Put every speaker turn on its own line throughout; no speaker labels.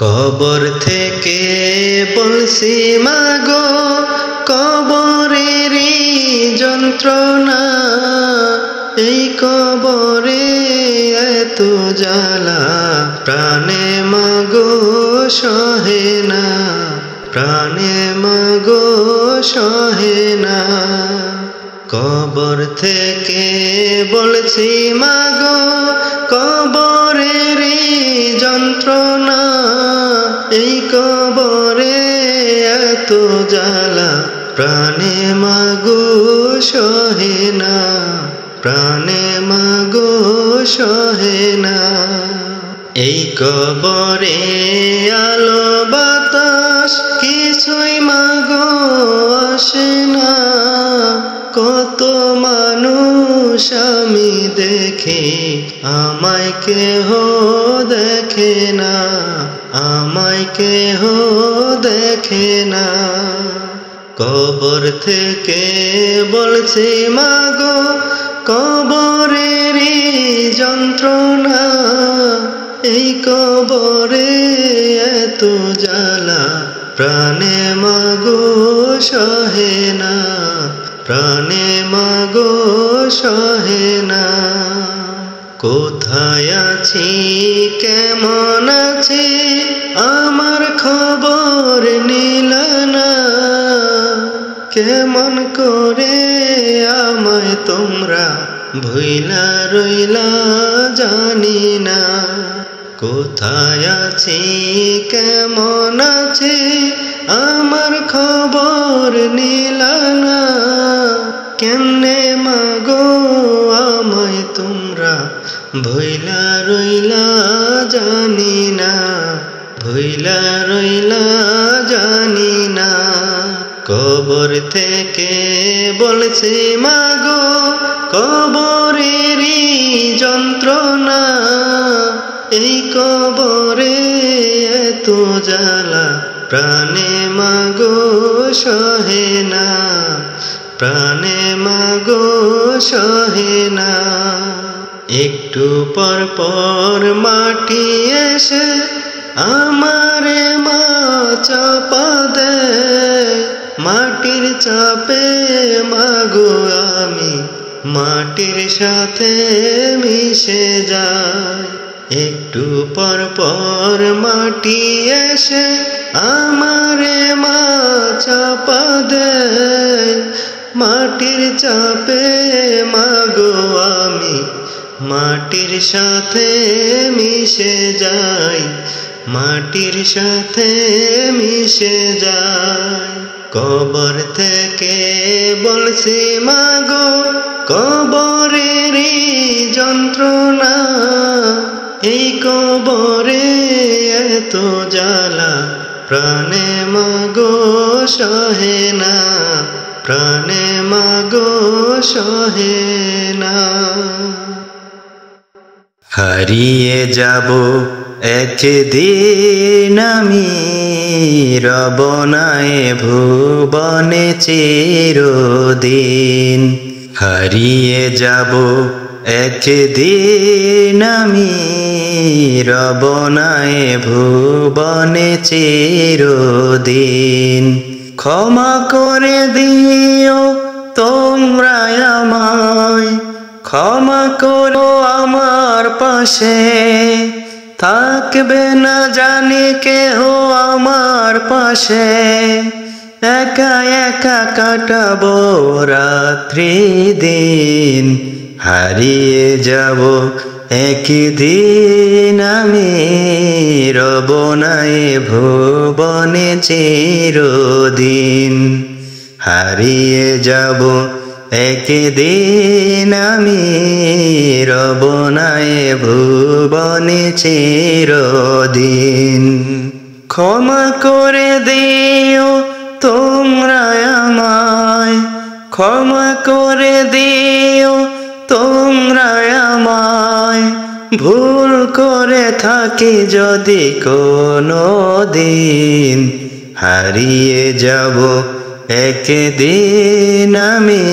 কবর থেকে বলছি মাগো, কবরেরই যন্ত্রণা, এই কবরে এত জ্বালা, প্রাণে মাগো সহে না, প্রাণে মাগো সহে না। কবর থেকে বলছি মাগো, কবরেরই যন্ত্রণা, এই কবরে এত জ্বালা, প্রাণে মাগো সহে না, প্রাণে মাগো সহে না। এই কবরে আলো বাতাস কিছুই মাগো আসে না, কত মানুষ আমি দেখি, আমায় কেহ দেখে না, আমায় কেহ দেখে না। কবর থেকে বলছি মাগো, কবরেরই যন্ত্রণা, এই কবরে এত জ্বালা, প্রাণে মাগো সহে না, প্রাণে মাগো সহে না। কোথায় আছি কেমন আছি আমার খবর নিলা না, কেমন করে আমায় তোমরা ভুইলা রইলা জানি না। কোথায় আছি কেমন আছি আমার খবর নিলা না, কেমনে মাগো আমায় তোমরা ভুইলা রইলা জানি না, ভুইলা রইলা জানি না। কবর থেকে বলছি মাগো, কবরেরই যন্ত্রণা, এই কবরে এত জ্বালা, প্রাণে মাগো সহে না, প্রাণে মাগো সহে না। একটু পর পর মাটি এসে আমারে মা চাপা দেয়, মাটির চাপে মাগো আমি মাটির সাথে মিশে যাই। একটু পর পর মাটি এসে আমারে মা চাপা দেয়, মাটির চাপে মাগো আমি মাটির সাথে মিশে যাই, মাটির সাথে মিশে যাই। কবর থেকে বলছি মাগো, কবরেরই যন্ত্রণা, এই কবরে এত জ্বালা, প্রাণে মাগো সহে না, প্রাণে মাগো সহে না। হারিয়ে যাব একদিন আমি, রব নাই ভুবনে চিরদিন। হারিয়ে যাব একদিন আমি, রব নাই ভুবনে চিরদিন। ক্ষমা করে দিও তোমরা আমায়, ক্ষমা করো আমার পাশে, থাকবে না জানি কেহ আমার পাশে, একা একা কাটাবো রাত্রি দিন। হারিয়ে যাব একদিন আমি, রব নাই ভুবনে চিরদিন। হারিয়ে যাব একদিন আমি, রব নাই ভুবনে চিরদিন। ক্ষমা করে দিও তোমরা আমায়, ক্ষমা করে দিও তোমরা আমায়, ভুল করে থাকি যদি কোনো দিন। হারিয়ে যাব একদিন আমি,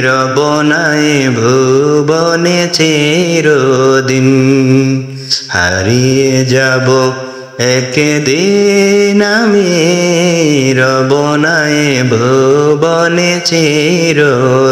রব নাই ভুবনে চিরদিন। হারিয়ে যাব একদিন আমি রব নাই ভুবনে চিরদিন।